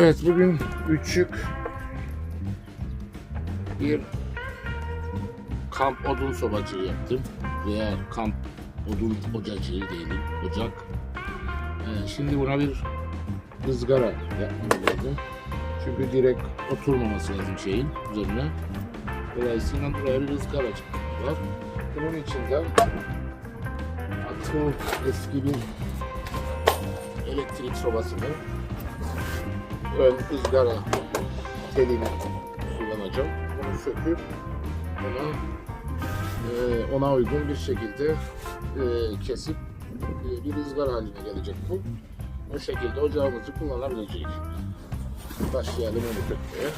Evet, bugün küçük bir kamp odun sobacığı yaptım veya kamp odun ocacığı diyelim, ocak. Şimdi buna bir ızgara yapmam lazım. Çünkü direkt oturmaması lazım şeyin üzerine. Dolayısıyla buraya bir ızgaracık var. Bunun içinde atıl eski bir elektrik sobasını ön ızgara telini kullanacağım. Bunu söküp ona uygun bir şekilde kesip bir ızgara haline gelecek bu. O şekilde ocağımızı kullanabileceğiz. Başlayalım onu sökmeye.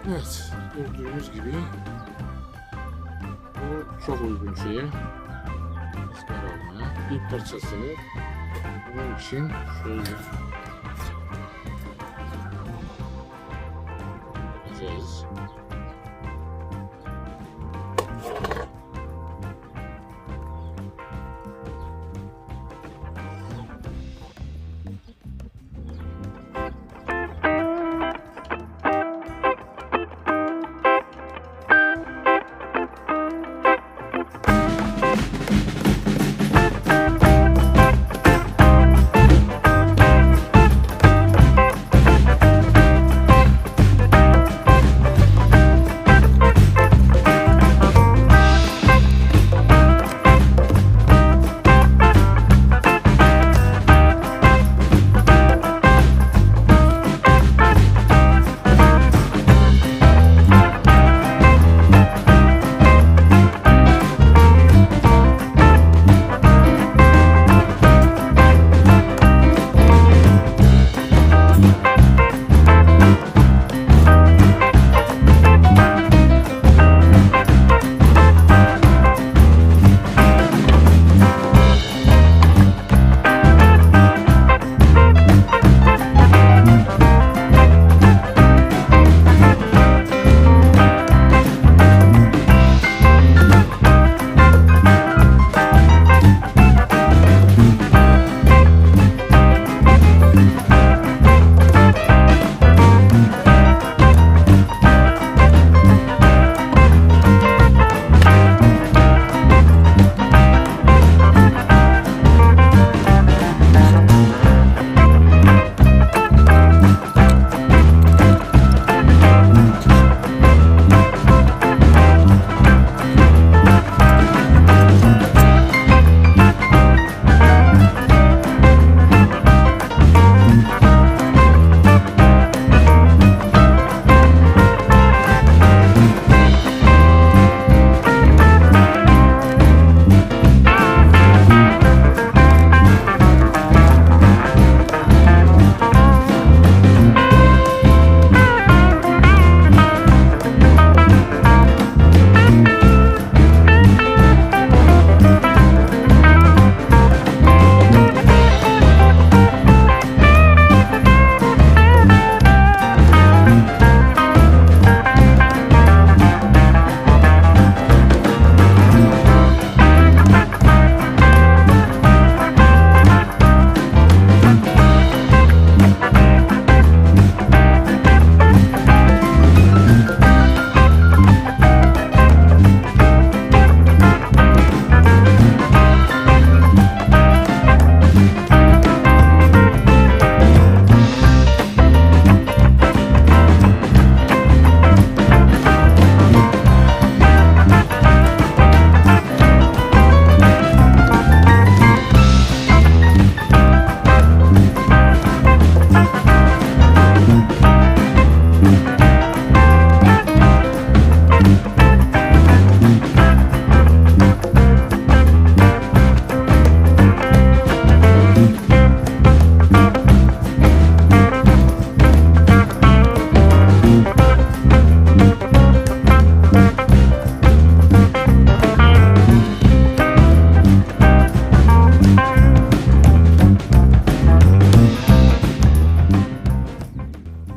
Evet, gördüğünüz gibi bu çok uygun şeye ızgara olmaya. Bir parçasını bunun için şöyle yapacağız.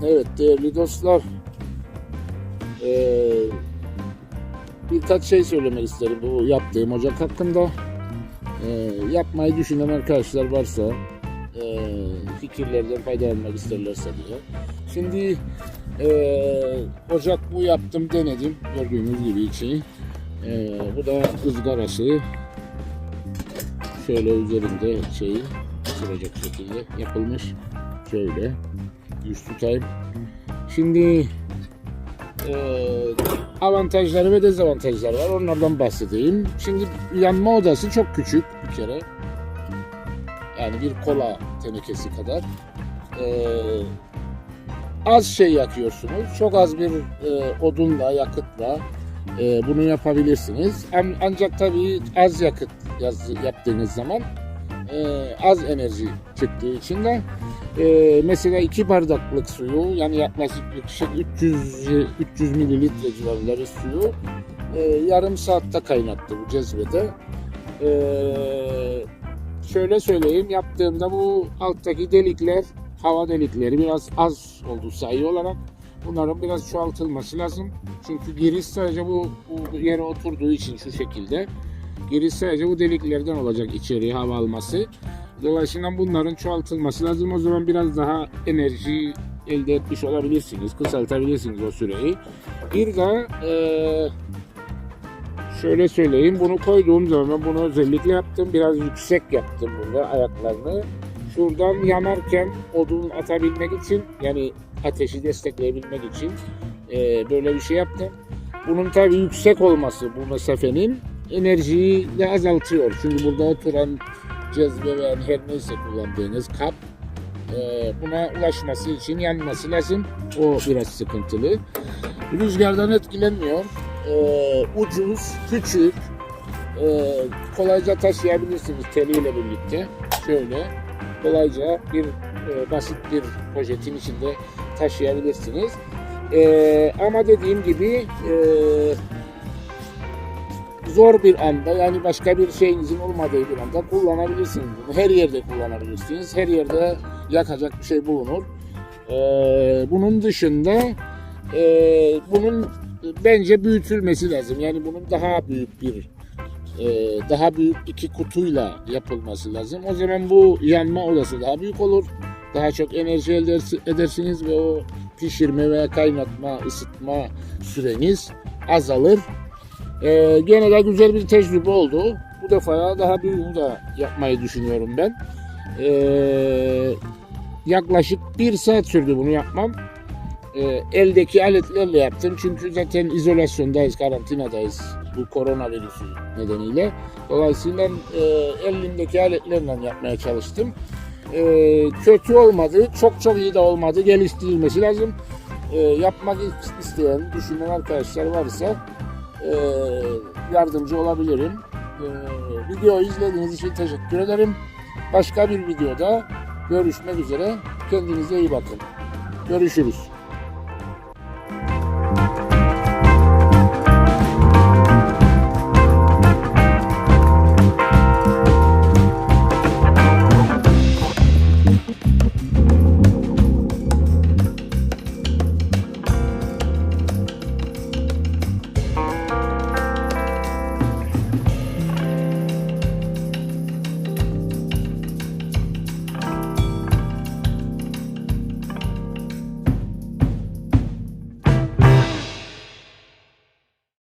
Evet değerli dostlar, birkaç şey söylemek isterim bu yaptığım ocak hakkında. Yapmayı düşünen arkadaşlar varsa, fikirlerden faydalanmak isterlerse diye. Şimdi ocak bu yaptım, denedim, gördüğünüz gibi içi. Bu da ızgarası, şöyle üzerinde şeyi sürecek şekilde yapılmış. Şöyle yüz tutayım. Şimdi avantajları ve dezavantajları var. Onlardan bahsedeyim. Şimdi yanma odası çok küçük bir kere. Yani bir kola tenekesi kadar. Az şey yakıyorsunuz. Çok az bir odunla, yakıtla bunu yapabilirsiniz. Ancak tabii az yakıt yaptığınız zaman az enerji çıktığı için de mesela 2 bardaklık suyu, yani yaklaşık 300 mililitre civarında bir suyu yarım saatte kaynattı bu cezvede. Şöyle söyleyeyim, yaptığımda bu alttaki delikler, hava delikleri biraz az oldu sayı olarak. Bunların biraz çoğaltılması lazım. Çünkü giriş sadece bu yere oturduğu için şu şekilde. Giriş sadece bu deliklerden olacak, içeriye hava alması. Dolayısıyla bunların çoğaltılması lazım. O zaman biraz daha enerji elde etmiş olabilirsiniz. Kısaltabilirsiniz o süreyi. Bir de şöyle söyleyeyim. Bunu koyduğum zaman ben bunu özellikle yaptım. Biraz yüksek yaptım burada ayaklarını. Şuradan yanarken odun atabilmek için, yani ateşi destekleyebilmek için böyle bir şey yaptım. Bunun tabii yüksek olması bu mesafenin enerjiyi de azaltıyor. Çünkü burada oturan cezve veya her neyse kullandığınız kap buna ulaşması için yanması lazım. O biraz sıkıntılı. Rüzgardan etkilenmiyor. Ucuz, küçük, kolayca taşıyabilirsiniz teliyle birlikte. Şöyle kolayca bir basit bir poşetin içinde taşıyabilirsiniz. Ama dediğim gibi zor bir anda, yani başka bir şeyinizin olmadığı bir anda kullanabilirsiniz bunu. Her yerde kullanabilirsiniz. Her yerde yakacak bir şey bulunur. Bunun dışında bunun bence büyütülmesi lazım. Yani bunun daha büyük bir daha büyük 2 kutuyla yapılması lazım. O zaman bu yanma odası daha büyük olur. Daha çok enerji elde edersiniz ve o pişirme veya kaynatma, ısıtma süreniz azalır. Gene de güzel bir tecrübe oldu. Bu defa daha büyüğünü de yapmayı düşünüyorum ben. Yaklaşık 1 saat sürdü bunu yapmam. Eldeki aletlerle yaptım. Çünkü zaten izolasyondayız, karantinadayız bu koronavirüsü nedeniyle. Dolayısıyla elimdeki aletlerle yapmaya çalıştım. Kötü olmadı, çok iyi de olmadı. Geliştirilmesi lazım. Yapmak isteyen, düşünen arkadaşlar varsa yardımcı olabilirim. Videoyu izlediğiniz için teşekkür ederim. Başka bir videoda görüşmek üzere. Kendinize iyi bakın. Görüşürüz.